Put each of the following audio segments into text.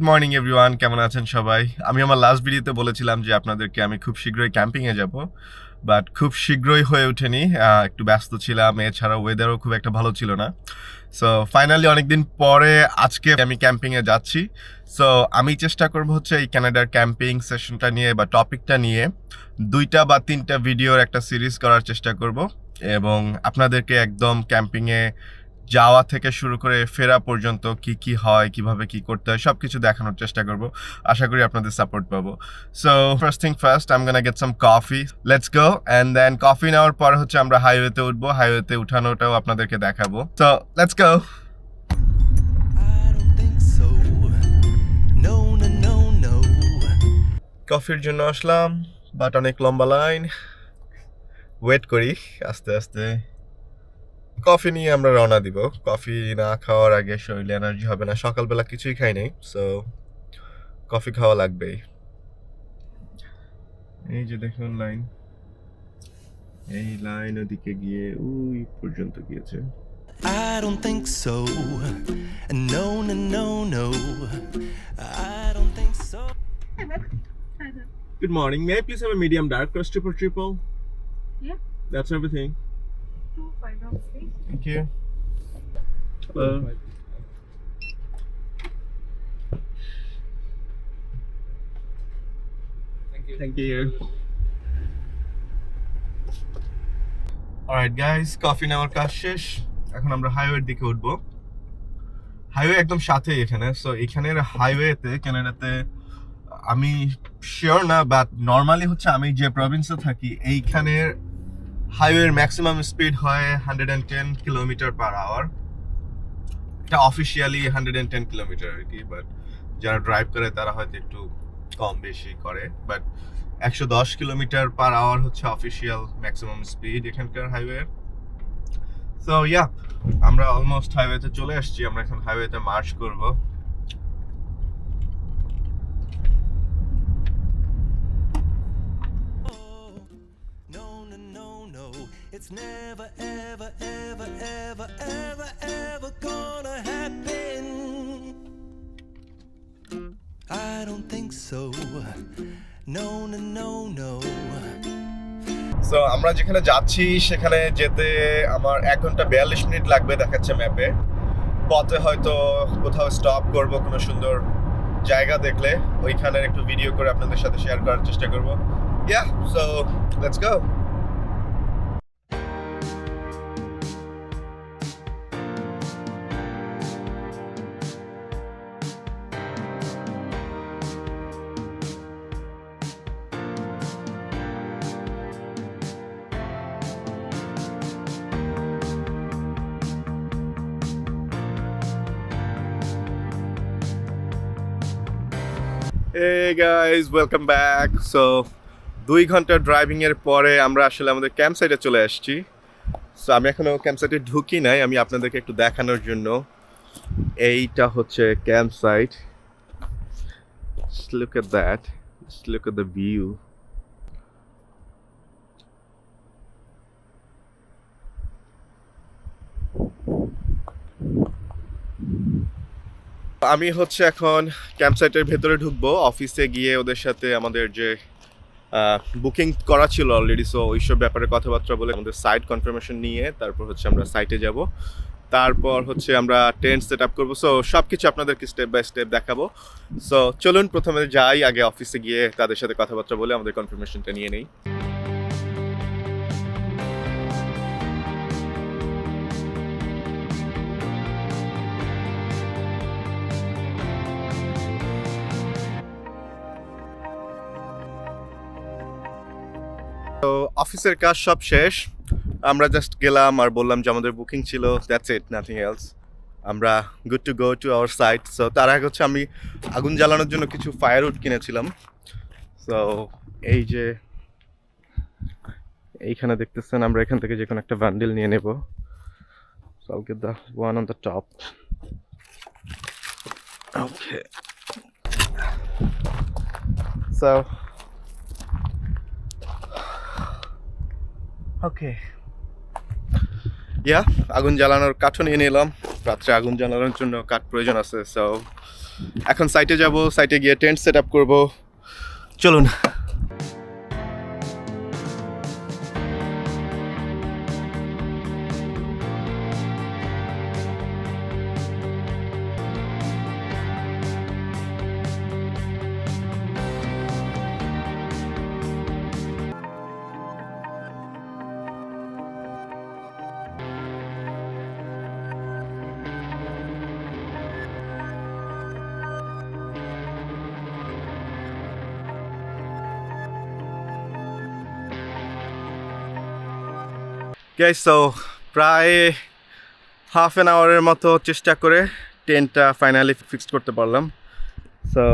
Good morning everyone, কেমন আছেন সবাই? আমি আমার লাস্ট ভিডিওতে বলেছিলাম যে আপনাদেরকে আমি খুব শীঘ্রই ক্যাম্পিংয়ে যাব, বাট খুব শীঘ্রই হয়ে ওঠেনি। একটু ব্যস্ত ছিলাম, এছাড়া ওয়েদারও খুব একটা ভালো ছিল না। সো ফাইনালি অনেকদিন পরে আজকে আমি ক্যাম্পিংয়ে যাচ্ছি। সো আমি চেষ্টা করব হচ্ছে এই কানাডার ক্যাম্পিং সেশনটা নিয়ে বা টপিকটা নিয়ে 2টা বা 3টা ভিডিওর একটা সিরিজ করার চেষ্টা করব, এবং আপনাদেরকে একদম ক্যাম্পিংয়ে যাওয়া থেকে শুরু করে ফেরা পর্যন্ত কি কি হয়, কিভাবে কি করতে হয়, সব কিছু দেখানোর চেষ্টা করব। আশা করি আপনাদের সাপোর্ট পাবো। So first thing first, I am gonna get some coffee. Let's go. And then coffee নেওয়ার পর হচ্ছে আমরা হাইওয়েতে উঠবো, হাইওয়েতে উঠানোটাও আপনাদেরকে দেখাবো। সো লেটস গো। কফির জন্য আসলাম, বাট অনেক লম্বা লাইন। ওয়েট করি আস্তে আস্তে। কফি নিয়ে আমরা রওনা দিব। কফি না খাওয়ার আগে শরীরে এনার্জি হবে না, সকালবেলা কিছুই খাই নাই, সো কফি খাওয়া লাগবেই। এই যে দেখুন লাইন, এই লাইন ওদিকে গিয়ে ওই পর্যন্ত গিয়েছে। I don't think so. No, no, no, no. I don't think so. Good morning. May I please have a medium dark crust triple? Yeah. That's everything. 2 5 please. Thank you. Hello. Thank you. Alright guys, coffee নেওয়ার কাজ শেষ। এখন আমরা হাইওয়ের দিকে উঠবো। Highway একদম সাথেই এখানে। সো এখানের হাইওয়েতে কানাডাতে আমি শিওর না, বাট নর্মালি হচ্ছে আমি যে প্রভিন্সে থাকি এইখানের হাইওয়ের ম্যাক্সিমাম স্পিড হয় 110 কিলোমিটার পার আওয়ার। এটা অফিসিয়ালি 110 কিলোমিটার আর কি, বাট যারা ড্রাইভ করে তারা হয়তো একটু কম বেশি করে, বাট 110 কিলোমিটার পার আওয়ার হচ্ছে অফিসিয়াল ম্যাক্সিমাম স্পিড এখানকার হাইওয়ে। সো ইয়া, আমরা অলমোস্ট হাইওয়েতে চলে আসছি। আমরা এখন হাইওয়েতে মার্চ করব। No, no, no, no. It's never, ever, ever, ever, ever, ever gonna happen. I don't think so. No, no, no, no. So আমরা যেখানে যাচ্ছি সেখানে যেতে আমার 1 ঘন্টা 42 মিনিট লাগবে দেখাচ্ছে ম্যাপে। পথে হয়তো কোথাও স্টপ করব কোনো সুন্দর জায়গা দেখলে, ওইখানের একটু ভিডিও করে আপনাদের সাথে শেয়ার করার চেষ্টা করব। Yeah, so let's go. Hey guys, welcome back. So 2 ঘন্টা ড্রাইভিং এর পরে আমরা আসলে আমাদের ক্যাম্প সাইটে চলে আসছি। সো আমি এখনো ক্যাম্প সাইটে ঢুকি নাই, আমি আপনাদেরকে একটু দেখানোর জন্য। এইটা হচ্ছে camp site. Just look at that. Just look at the view. আমি হচ্ছে এখন ক্যাম্প সাইটের ভেতরে ঢুকবো, অফিসে গিয়ে ওদের সাথে আমাদের যে বুকিং করা ছিল অলরেডি, সো ওইসব ব্যাপারে কথাবার্তা বলে আমাদের সাইট কনফার্মেশন নিয়ে তারপর হচ্ছে আমরা সাইটে যাব। তারপর হচ্ছে আমরা টেন্ট সেট আপ করবো। সো সব কিছু আপনাদেরকে স্টেপ বাই স্টেপ দেখাবো। সো চলুন প্রথমে যাই, আগে অফিসে গিয়ে তাদের সাথে কথাবার্তা বলে আমাদের কনফার্মেশনটা নিয়ে নেই। তো অফিসের কাজ সব শেষ, আমরা জাস্ট গেলাম আর বললাম যে আমাদের বুকিং ছিল, দ্যাটস ইট, নাথিং এলস। আমরা good to go to our site. So তার আগে হচ্ছে আমি আগুন জ্বালানোর জন্য কিছু ফায়ারউড কিনেছিলাম। সো এই যে এইখানে দেখতেছেন, আমরা এখান থেকে যে কোনো একটা বান্ডিল নিয়ে নেব। So I'll get the one on the top. Okay. So ওকে, ইয়া, আগুন জ্বালানোর কাঠও নিয়ে নিলাম। রাত্রে আগুন জ্বালানোর জন্য কাঠ প্রয়োজন আছে। সো এখন সাইটে যাব, সাইটে গিয়ে টেন্ট সেট আপ করবো। চলুন। গাইস, সো প্রায় হাফ অ্যান আওয়ারের মতো চেষ্টা করে টেন্টটা ফাইনালি ফিক্সড করতে পারলাম। সো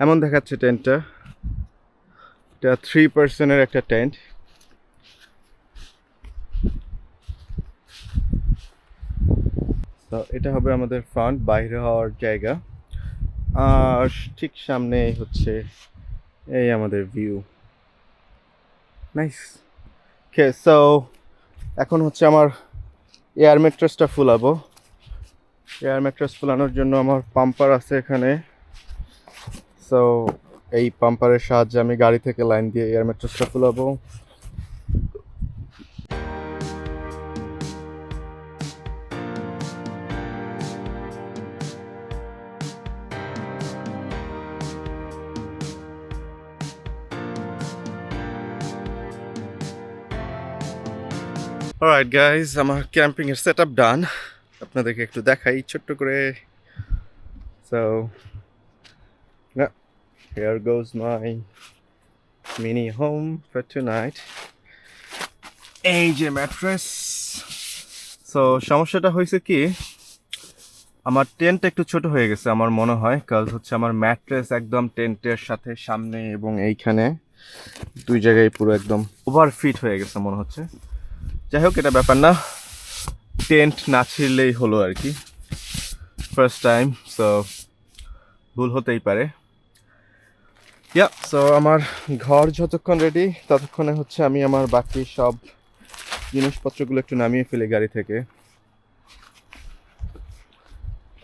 এমন দেখাচ্ছে টেন্টটা। এটা 3 পার্সনের একটা টেন্ট। তো এটা হবে আমাদের ফ্রন্ট, বাইরে হওয়ার জায়গা। আর ঠিক সামনে হচ্ছে এই আমাদের ভিউ। নাইস। ওকে, সো এখন হচ্ছে আমার এয়ার ম্যাট্রেসটা ফুলাবো। এয়ার ম্যাট্রেস ফুলানোর জন্য আমার পাম্পার আছে এখানে। সো এই পাম্পারের সাহায্যে আমি গাড়ি থেকে লাইন দিয়ে এয়ার ম্যাট্রেসটা ফুলাবো। অলরাইট গাইজ, আমার ক্যাম্পিং এর সেট আপ ডান। আপনাদেরকে একটু দেখাই ছোট্ট করে। So here goes my mini home for tonight. এই যে ম্যাট্রেস। সো সমস্যাটা হয়েছে কি, আমার টেন্ট একটু ছোট হয়ে গেছে আমার মনে হয়, কাজ হচ্ছে আমার ম্যাট্রেস একদম টেন্টের সাথে সামনে এবং এইখানে দুই জায়গায় পুরো একদম ওভার ফিট হয়ে গেছে মনে হচ্ছে। যাই হোক, এটা ব্যাপার না, টেন্ট না ছিঁড়লেই হলো আর কি, ফার্স্ট টাইম। সো ভুল হতেই পারে। সো আমার ঘর যতক্ষণ রেডি ততক্ষণে হচ্ছে আমি আমার বাকি সব জিনিসপত্রগুলো একটু নামিয়ে ফেলি গাড়ি থেকে।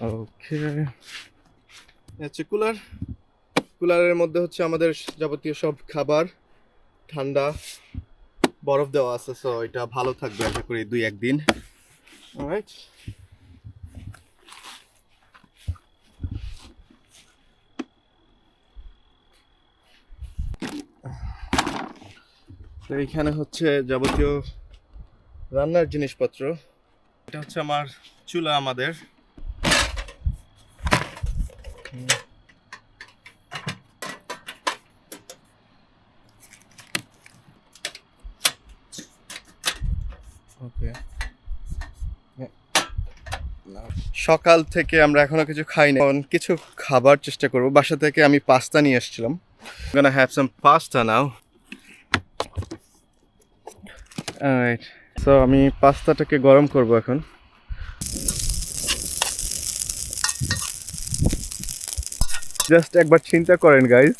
ওকে, হচ্ছে কুলারের মধ্যে হচ্ছে আমাদের যাবতীয় সব খাবার, ঠান্ডা বরফ দেওয়া আছে। সো এটা ভালো থাকবে আশা করি 2-1 দিন। অলরাইট, তো এইখানে হচ্ছে যাবতীয় রান্নার জিনিসপত্র। এটা হচ্ছে আমার চুলা আমাদের। ওকে, সকাল থেকে আমরা এখনো কিছু খাইনি, এখন কিছু খাবার চেষ্টা করব। বাসা থেকে আমি পাস্তা নিয়ে এসেছিলাম। I'm gonna have some pasta now. Alright, so আমি পাস্তাটাকে গরম করব এখন। জাস্ট একবার চিন্তা করেন গাইজ,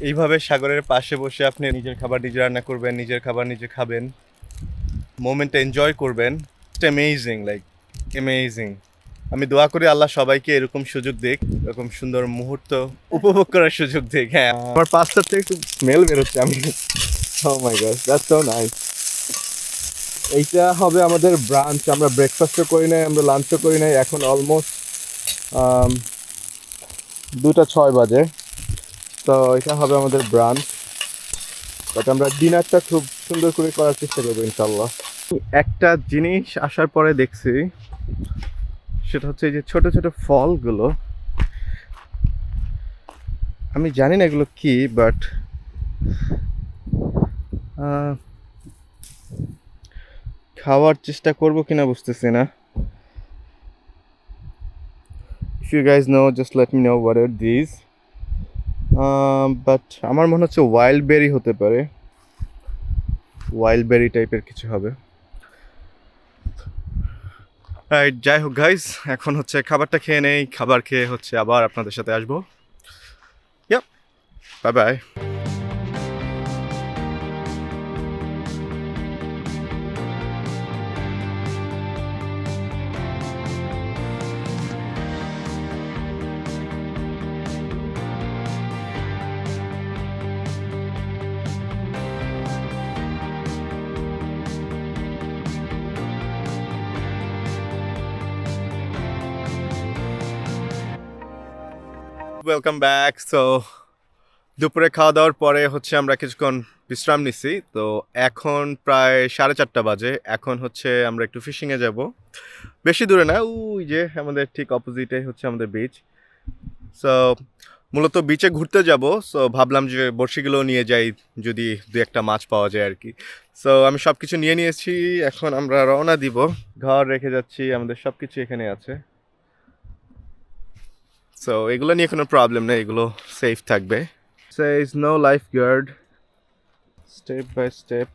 এইভাবে সাগরের পাশে বসে আপনি নিজের খাবার নিজে রান্না করবেন, নিজের খাবার নিজে খাবেন, মোমেন্ট এনজয় করবেন। It's amazing, like amazing. আমি দোয়া করি আল্লাহ সবাইকে এরকম সুযোগ দিক, এরকম সুন্দর মুহূর্ত উপভোগ করার সুযোগ দিক। হ্যাঁ, আমার পাস্তার থেকে একটু স্মেল বেরোচ্ছে। আমি oh my gosh, that's so nice. এইটা হবে আমাদের ব্রাঞ্চ। আমরা ব্রেকফাস্টও করি নাই, আমরা লাঞ্চও করি নাই। এখন অলমোস্ট 2:06 বাজে। তো এটা হবে আমাদের ব্রাঞ্চ, বাট আমরা ডিনারটা খুব সুন্দর করে করার চেষ্টা করবো ইনশাল্লাহ। একটা জিনিস আসার পরে দেখছি, সেটা হচ্ছে এই যে ছোট ছোট ফলগুলো। আমি জানি না এগুলো কি, বাট খাওয়ার চেষ্টা করবো কিনা বুঝতেছি না। If you guys know, just let me know what are these. But আমার মনে হচ্ছে ওয়াইল্ড বেরি হতে পারে, ওয়াইল্ড বেরি টাইপের কিছু হবে। যাই হোক গাইস, এখন হচ্ছে খাবারটা খেয়ে নেই। খাবার খেয়ে হচ্ছে আবার আপনাদের সাথে আসবো। Bye bye. Welcome back. So দুপুরে খাওয়া দাওয়ার পরে হচ্ছে আমরা কিছুক্ষণ বিশ্রাম নিছি। তো এখন প্রায় 4:30 বাজে। এখন হচ্ছে আমরা একটু ফিশিংয়ে যাব। বেশি দূরে না, ওই যে আমাদের ঠিক অপোজিটে হচ্ছে আমাদের বিচ। সো মূলত বিচে ঘুরতে যাব। সো ভাবলাম যে বড়শিগুলো নিয়ে যাই, যদি দু একটা মাছ পাওয়া যায় আর কি। সো আমি সব কিছু নিয়ে নিয়েছি, এখন আমরা রওনা দিব। ঘর রেখে যাচ্ছি, আমাদের সব কিছু এখানে আছে। সো এগুলো নিয়ে কোনো প্রবলেম নেই, এগুলো সেফ থাকবে। Says no lifeguard. Step by step.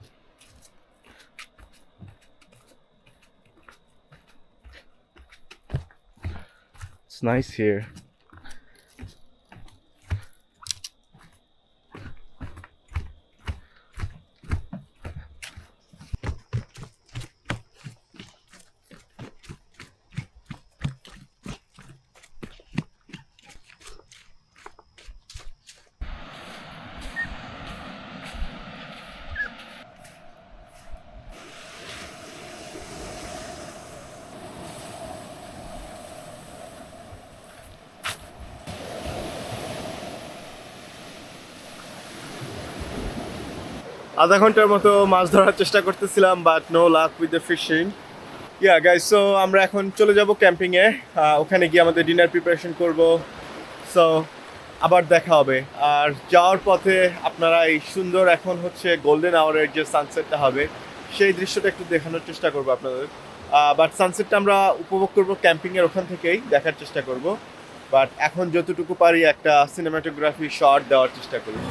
It's nice here. আধা ঘন্টার মতো মাছ ধরার চেষ্টা করতেছিলাম, but no luck with the fishing. Guys, so আমরা এখন চলে যাব ক্যাম্পিংয়ে। ওখানে গিয়ে আমাদের ডিনার প্রিপারেশন করব। সো আবার দেখা হবে। আর যাওয়ার পথে আপনারা এই সুন্দর, এখন হচ্ছে গোল্ডেন আওয়ারের যে সানসেটটা হবে, সেই দৃশ্যটা একটু দেখানোর চেষ্টা করবো আপনাদের। বাট সানসেটটা আমরা উপভোগ করব ক্যাম্পিংয়ের ওখান থেকেই দেখার চেষ্টা করব। বাট এখন যতটুকু পারি একটা সিনেমাটোগ্রাফি শট দেওয়ার চেষ্টা করি।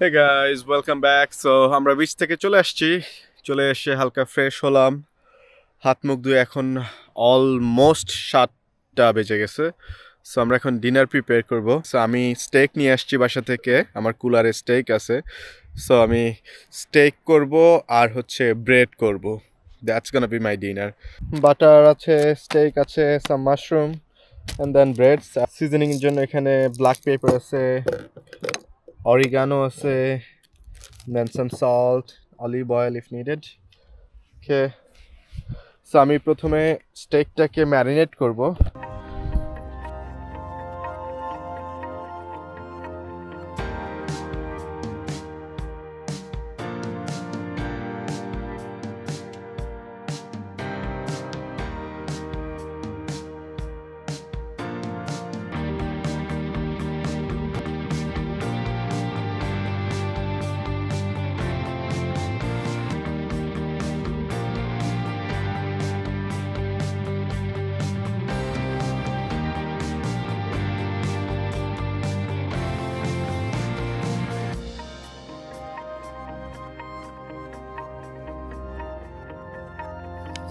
Hey guys, welcome back. So আমরা বিচ থেকে চলে আসছি, চলে এসে হালকা ফ্রেশ হলাম, হাত মুখ ধুয়ে এখন অলমোস্ট 7টা বেজে গেছে। সো আমরা এখন ডিনার প্রিপেয়ার করব। সো আমি স্টেক নিয়ে আসছি বাসা থেকে, আমার কুলারে স্টেক আছে। সো আমি স্টেক করব আর হচ্ছে ব্রেড করব। That's gonna be my dinner. Butter আছে, স্টেক আছে, সাম মাশরুম অ্যান্ড দেন ব্রেড। সিজনিংয়ের জন্য এখানে ব্ল্যাক পেপার আছে, oregano আছে, then some salt, olive oil if needed. Okay. So আমি প্রথমে স্টেকটাকে ম্যারিনেট করব।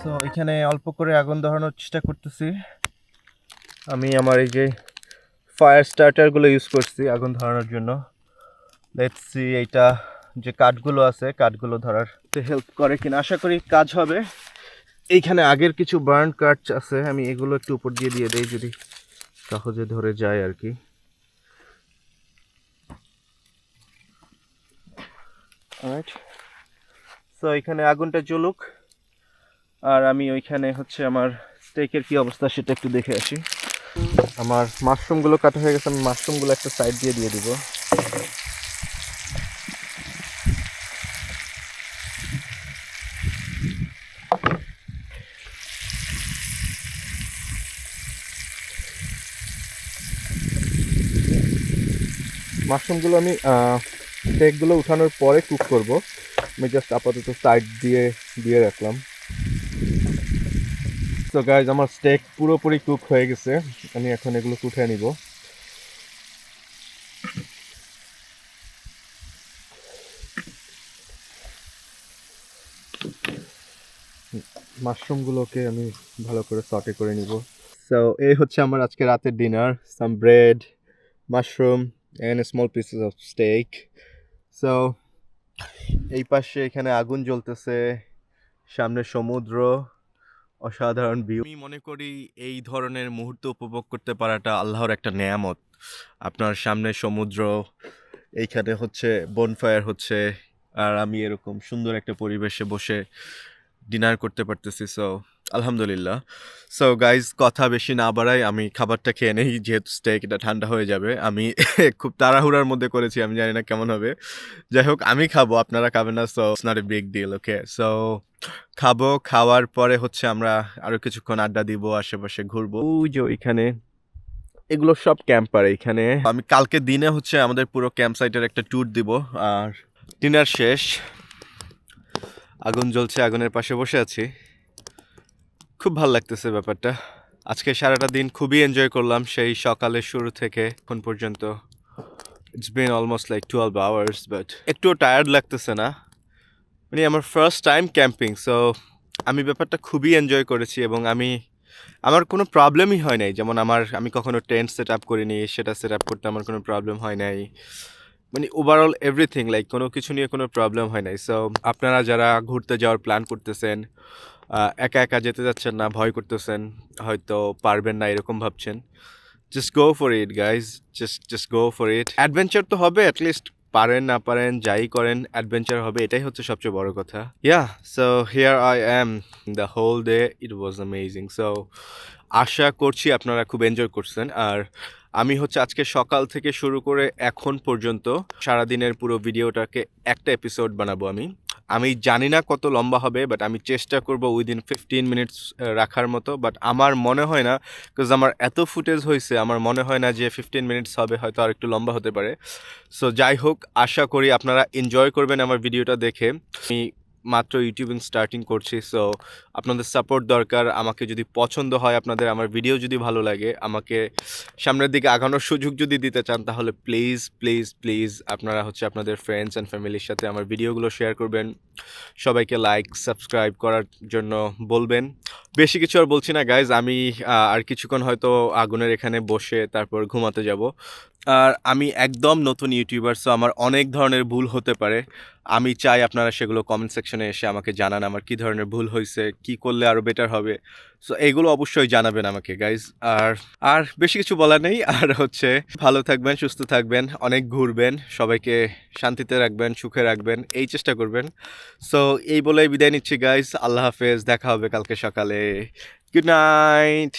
সো এখানে অল্প করে আগুন ধরানোর চেষ্টা করতেছি। আমি আমার এই যে ফায়ার স্টার্টারগুলো ইউজ করছি আগুন ধরানোর জন্য। লেটস সি এইটা যে কাঠগুলো আছে, কাঠগুলো ধরাতে হেল্প করে কিনা। আশা করি কাজ হবে। এইখানে আগের কিছু বার্ন কাঠ আছে, আমি এগুলো একটু উপর দিয়ে দেই যদি সহজে ধরে যায় আর কি। অলরাইট, সো এখানে আগুনটা জ্বলুক আর আমি ওইখানে হচ্ছে আমার স্টেকের কি অবস্থা সেটা একটু দেখে আসি। আমার মাশরুমগুলো কাটা হয়ে গেছে, আমি মাশরুমগুলো একটা সাইড দিয়ে দিব। মাশরুমগুলো আমি স্টেকগুলো উঠানোর পরে কুক করব। আমি জাস্ট আপাতত সাইড দিয়ে রাখলাম। তো গাইজ, আমার স্টেক পুরোপুরি কুক হয়ে গেছে। আমি এখন এগুলো উঠে নিব। মাশরুমগুলোকে আমি ভালো করে সটে করে নিব। সো এই হচ্ছে আমার আজকে রাতের dinner, some bread, mushroom and small pieces of steak. So এই পাশে এখানে আগুন জ্বলতেছে, সামনে সমুদ্র, অসাধারণ ভিউ। আমি মনে করি এই ধরনের মুহূর্ত উপভোগ করতে পারাটা আল্লাহর একটা নেয়ামত। আপনার সামনে সমুদ্র, এইখানে হচ্ছে বনফায়ার হচ্ছে, আর আমি এরকম সুন্দর একটা পরিবেশে বসে ডিনার করতে পারতেছি। সো আলহামদুলিল্লাহ। সো গাইজ, কথা বেশি না বাড়াই, আমি খাবারটা খেয়ে নেই, যেহেতু স্টেক এটা ঠান্ডা হয়ে যাবে। আমি খুব তাড়াহুড়ার মধ্যে করেছি, আমি জানি না কেমন হবে। যাই হোক, আমি খাবো, আপনারা খাবেন না, so it's not a big deal. Okay, so খাবো, খাওয়ার পরে হচ্ছে আমরা আরো কিছুক্ষণ আড্ডা দিব, আশেপাশে ঘুরবো। ওই যে ওইখানে এগুলো সব ক্যাম্পার এইখানে। আমি কালকে দিনে হচ্ছে আমাদের পুরো ক্যাম্প সাইটের একটা ট্যুর দিব। আর ডিনার শেষ, আগুন জ্বলছে, আগুনের পাশে বসে আছি, খুব ভালো লাগতেছে ব্যাপারটা। আজকে সারাটা দিন খুবই এনজয় করলাম, সেই সকালের শুরু থেকে এখন পর্যন্ত। It's been almost like 12 hours, but একটুও টায়ার্ড লাগতেছে না। মানে আমার ফার্স্ট টাইম ক্যাম্পিং, সো আমি ব্যাপারটা খুবই এনজয় করেছি এবং আমার কোনো প্রবলেমই হয় নাই। যেমন আমি কখনো টেন্ট সেট আপ করিনি, সেটা সেট আপ করতে আমার কোনো প্রবলেম হয় নাই। মানে ওভারঅল এভরিথিং, লাইক কোনো কিছু নিয়ে কোনো প্রবলেম হয় নাই। সো আপনারা যারা ঘুরতে যাওয়ার প্ল্যান করতেছেন, একা একা যেতে যাচ্ছেন না, ভয় করতেছেন, হয়তো পারবেন না এরকম ভাবছেন, just go for it guys, just go for it. Adventure তো হবে, অ্যাটলিস্ট পারেন না পারেন যাই করেন অ্যাডভেঞ্চার হবে, এটাই হচ্ছে সবচেয়ে বড় কথা। Yeah, so here I am the whole day, it was amazing. So আশা করছি আপনারা খুব এনজয় করছেন। আর আমি হচ্ছে আজকে সকাল থেকে শুরু করে এখন পর্যন্ত সারাদিনের পুরো ভিডিওটাকে একটা এপিসোড বানাবো। আমি জানি না কত লম্বা হবে, বাট আমি চেষ্টা করব উইদিন 15 মিনিটস রাখার মতো। বাট আমার মনে হয় না, বিকজ আমার এত ফুটেজ হয়েছে, আমার মনে হয় না যে 15 মিনিটস হবে, হয়তো আর একটু লম্বা হতে পারে। সো যাই হোক, আশা করি আপনারা এনজয় করবেন আমার ভিডিওটা দেখে। আমি মাত্র ইউটিউবিং স্টার্টিং করছি, সো আপনাদের সাপোর্ট দরকার। আমাকে যদি পছন্দ হয় আপনাদের, আমার ভিডিও যদি ভালো লাগে, আমাকে সামনের দিকে আগানোর সুযোগ যদি দিতে চান, তাহলে প্লিজ প্লিজ প্লিজ আপনারা হচ্ছে আপনাদের ফ্রেন্ডস অ্যান্ড ফ্যামিলির সাথে আমার ভিডিওগুলো শেয়ার করবেন, সবাইকে লাইক সাবস্ক্রাইব করার জন্য বলবেন। বেশি কিছু আর বলছি না গাইজ, আমি আর কিছুক্ষণ হয়তো আগুনের এখানে বসে তারপর ঘুমাতে যাব। আর আমি একদম নতুন ইউটিউবার, সো আমার অনেক ধরনের ভুল হতে পারে। আমি চাই আপনারা সেগুলো কমেন্ট সেকশনে এসে আমাকে জানান আমার কী ধরনের ভুল হয়েছে, কী করলে আরও বেটার হবে। সো এগুলো অবশ্যই জানাবেন আমাকে গাইজ। আর বেশি কিছু বলার নেই। আর হচ্ছে ভালো থাকবেন, সুস্থ থাকবেন, অনেক ঘুরবেন, সবাইকে শান্তিতে রাখবেন, সুখে রাখবেন, এই চেষ্টা করবেন। সো এই বলেই বিদায় নিচ্ছি গাইজ, আল্লাহ হাফেজ, দেখা হবে কালকে সকালে। Good night.